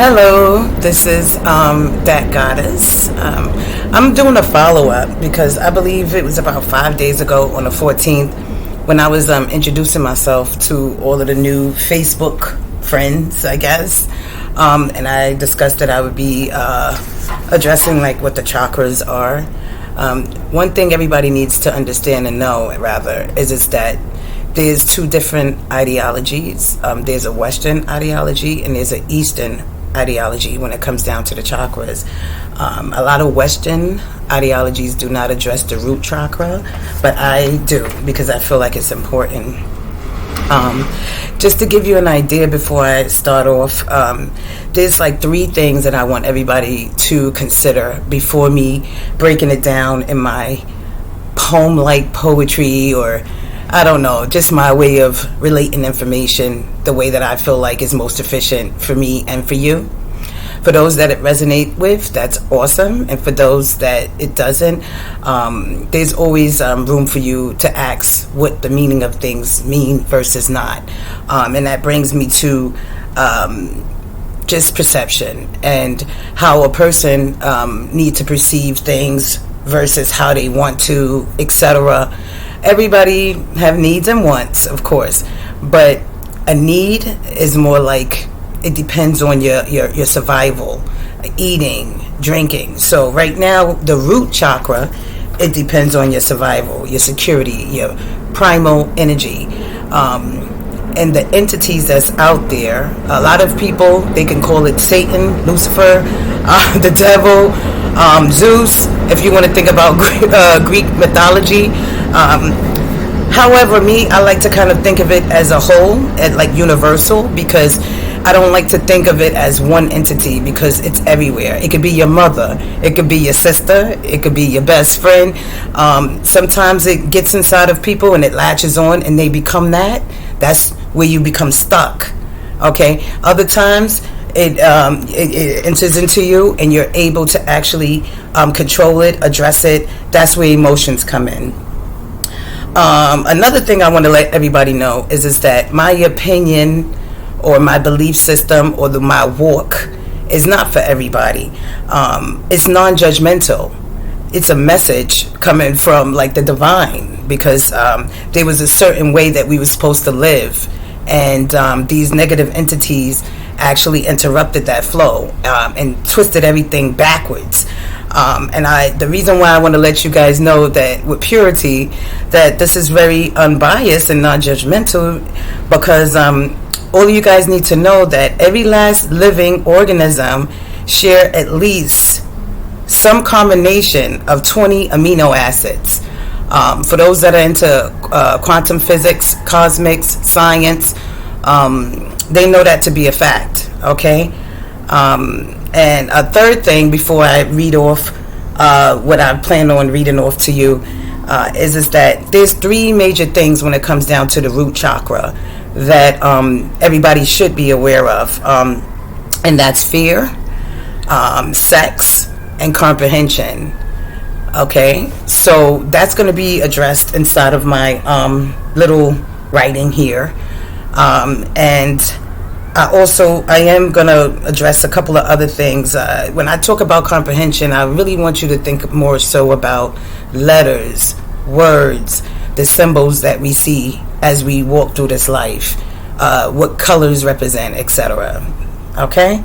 Hello, this is that goddess. I'm doing a follow up because I believe it was about 5 days ago on the 14th when I was introducing myself to all of the new Facebook friends, I guess. And I discussed that I would be addressing like what the chakras are. One thing everybody needs to understand and know, rather, is that there's two different ideologies. There's a Western ideology and there's an Eastern ideology when it comes down to the chakras. A lot of Western ideologies do not address the root chakra, but I do because I feel like it's important. Just to give you an idea before I start off, there's like three things that I want everybody to consider before me breaking it down in my poem-like poetry, or I don't know, just my way of relating information the way that I feel like is most efficient for me and for you. For those that it resonate with, that's awesome. And for those that it doesn't, there's always room for you to ask what the meaning of things mean versus not. And that brings me to just perception and how a person need to perceive things versus how they want to, etc. Everybody have needs and wants, of course, but a need is more like it depends on your survival, eating, drinking. So right now, the root chakra, it depends on your survival, your security, your primal energy. And the entities that's out there, a lot of people, they can call it Satan, Lucifer, the devil, Zeus, if you want to think about Greek mythology. However, me, I like to kind of think of it as a whole, like universal, because I don't like to think of it as one entity because it's everywhere. It could be your mother, it could be your sister, it could be your best friend. Sometimes it gets inside of people and it latches on and they become that. That's where you become stuck. Okay. Other times it enters into you and you're able to actually control it, address it. That's where emotions come in. Another thing I want to let everybody know is that my opinion or my belief system or my walk is not for everybody. It's non-judgmental. It's a message coming from like the divine, because there was a certain way that we were supposed to live, and these negative entities actually interrupted that flow and twisted everything backwards. And the reason why I want to let you guys know that with purity, that this is very unbiased and non-judgmental, because all you guys need to know that every last living organism share at least some combination of 20 amino acids. For those that are into quantum physics, cosmics, science, they know that to be a fact, okay? And a third thing before I read off what I plan on reading off to you is that there's three major things when it comes down to the root chakra that everybody should be aware of, and that's fear, sex, and comprehension. Okay, so that's going to be addressed inside of my little writing here, and I am going to address a couple of other things. When I talk about comprehension, I really want you to think more so about letters, words, the symbols that we see as we walk through this life, what colors represent, etc. Okay?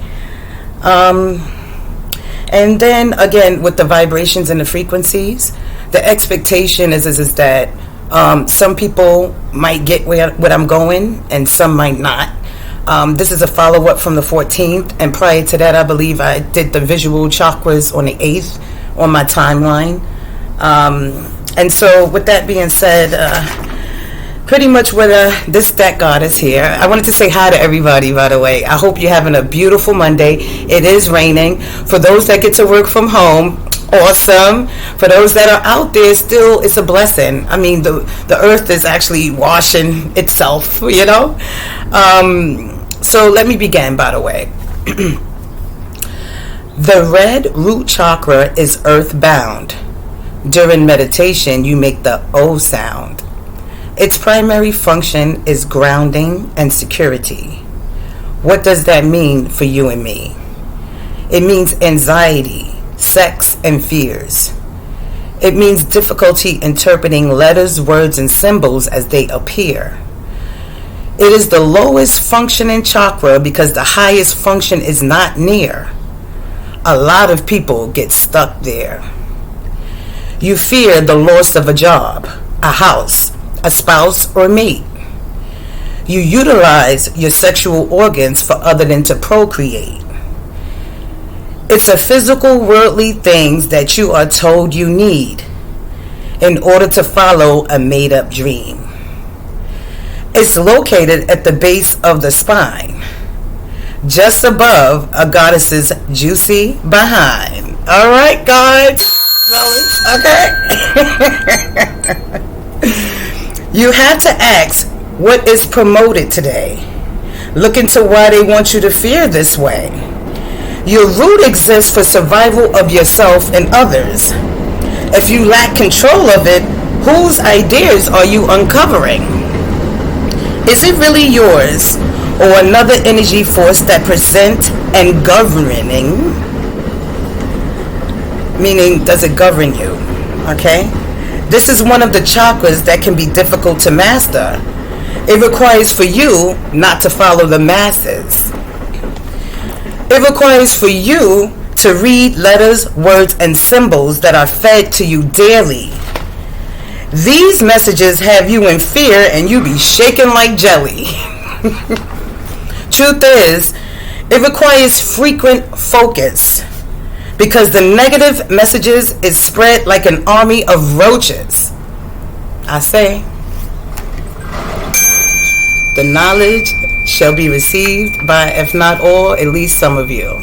And then, again, with the vibrations and the frequencies, the expectation is that some people might get what I'm going and some might not. This is a follow-up from the 14th, and prior to that, I believe I did the visual chakras on the 8th on my timeline. And so, with that being said, pretty much with that goddess here, I wanted to say hi to everybody, by the way. I hope you're having a beautiful Monday. It is raining. For those that get to work from home, awesome. For those that are out there, still, it's a blessing. I mean, the earth is actually washing itself, you know. So let me begin, by the way. The red root chakra is earthbound. During meditation, you make the O sound. Its primary function is grounding and security. What does that mean for you and me? It means anxiety, sex, and fears. It means difficulty interpreting letters, words, and symbols as they appear. It is the lowest functioning chakra because the highest function is not near. A lot of people get stuck there. You fear the loss of a job, a house, a spouse, or mate. You utilize your sexual organs for other than to procreate. It's a physical, worldly things that you are told you need in order to follow a made-up dream. It's located at the base of the spine, just above a goddess's juicy behind. All right, guys. Okay. You have to ask what is promoted today. Look into why they want you to fear this way. Your root exists for survival of yourself and others. If you lack control of it, whose ideas are you uncovering? Is it really yours or another energy force that present and governing? Meaning, does it govern you? Okay? This is one of the chakras that can be difficult to master. It requires for you not to follow the masses. It requires for you to read letters, words, and symbols that are fed to you daily. These messages have you in fear and you be shaking like jelly. Truth is, it requires frequent focus because the negative messages is spread like an army of roaches. I say, the knowledge shall be received by, if not all, at least some of you.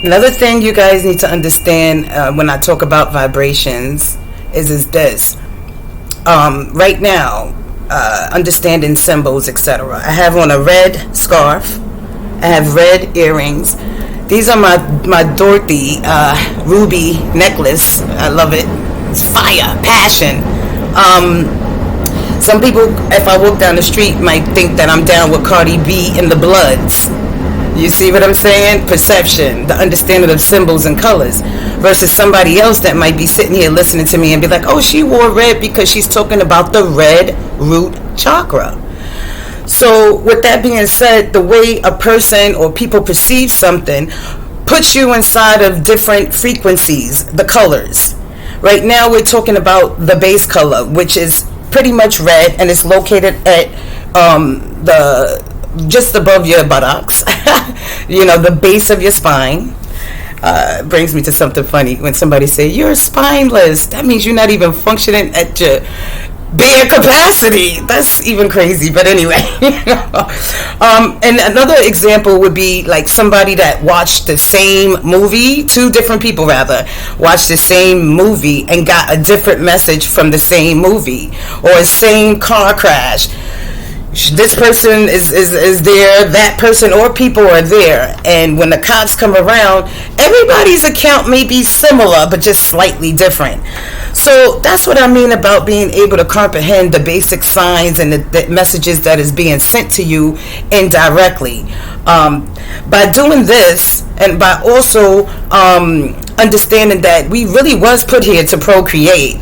Another thing you guys need to understand when I talk about vibrations is this. Right now, understanding symbols, etc. I have on a red scarf. I have red earrings. These are my Dorothy ruby necklace. I love it. It's fire, passion. Some people, if I walk down the street, might think that I'm down with Cardi B in the Bloods. You see what I'm saying? Perception, the understanding of symbols and colors, versus somebody else that might be sitting here listening to me and be like, oh, she wore red because she's talking about the red root chakra. So with that being said, the way a person or people perceive something puts you inside of different frequencies, the colors. Right now we're talking about the base color, which is pretty much red, and it's located at the just above your buttocks. You know, the base of your spine. Brings me to something funny when somebody say you're spineless. That means you're not even functioning at your bare capacity. That's even crazy, but anyway. And another example would be like somebody that watched the same movie, two different people rather watched the same movie and got a different message from the same movie, or a same car crash. This person is there, that person or people are there, and when the cops come around, everybody's account may be similar but just slightly different. So that's what I mean about being able to comprehend the basic signs and the messages that is being sent to you indirectly. By doing this, and by also understanding that we really was put here to procreate.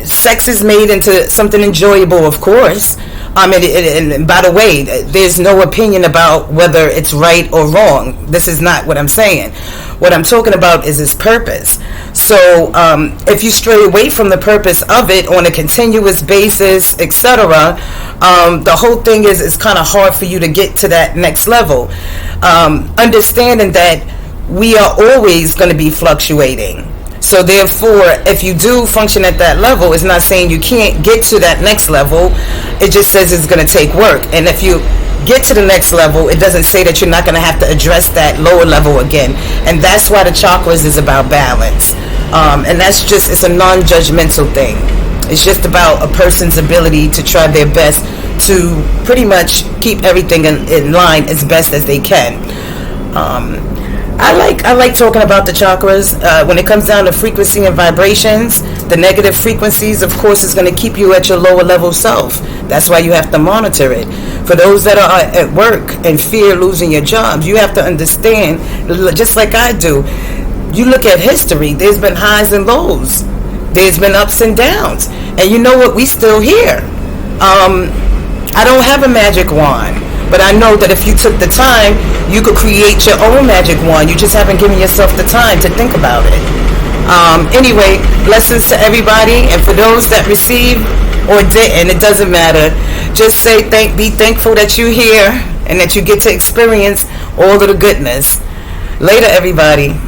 Sex is made into something enjoyable, of course. And by the way, there's no opinion about whether it's right or wrong. This is not what I'm saying. What I'm talking about is its purpose. So if you stray away from the purpose of it on a continuous basis, etc., the whole thing is it's kind of hard for you to get to that next level. Understanding that we are always going to be fluctuating. So therefore, if you do function at that level, it's not saying you can't get to that next level. It just says it's going to take work. And if you get to the next level, it doesn't say that you're not going to have to address that lower level again. And that's why the chakras is about balance. And that's just, it's a non-judgmental thing. It's just about a person's ability to try their best to pretty much keep everything in line as best as they can. I like talking about the chakras. When it comes down to frequency and vibrations, The negative frequencies, of course, is going to keep you at your lower level self. That's why you have to monitor it. For those that are at work and fear losing your jobs, you have to understand, just like I do, you look at history, there's been highs and lows. There's been ups and downs. And you know what? We still here. I don't have a magic wand, but I know that if you took the time, you could create your own magic wand. You just haven't given yourself the time to think about it. Anyway, blessings to everybody, and for those that receive or didn't, it doesn't matter. Just say be thankful that you're here and that you get to experience all of the goodness. Later, everybody.